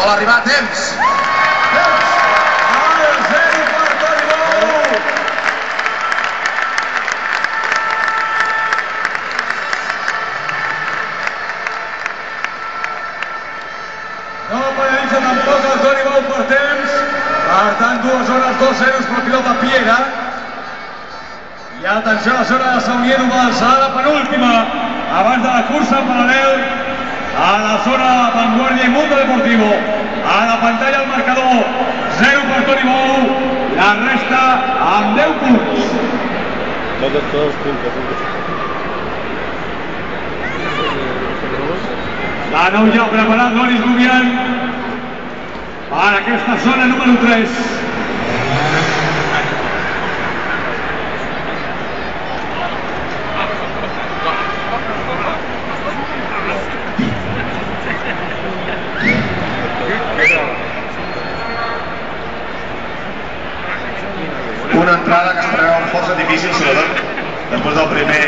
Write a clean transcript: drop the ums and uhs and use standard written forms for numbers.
Vol arribar a temps. El 0 per Toni Bou. No penalitza tampoc el Toni Bou per temps. Per tant, 2 hores, 2 zeros pel pilot de Piera. I atenció a la zona de Saunier Novalsa, la penúltima, abans de la cursa en paral·lel a la zona Vanguardia i Mundo Deportivo. A la pantalla el marcador, 0 per Toni Bou, la resta amb 10 punts. Todos puntos. De nou ja preparat Loris Lubian per aquesta zona número 3. Una entrada que es preveu força difícil, sobretot després del primer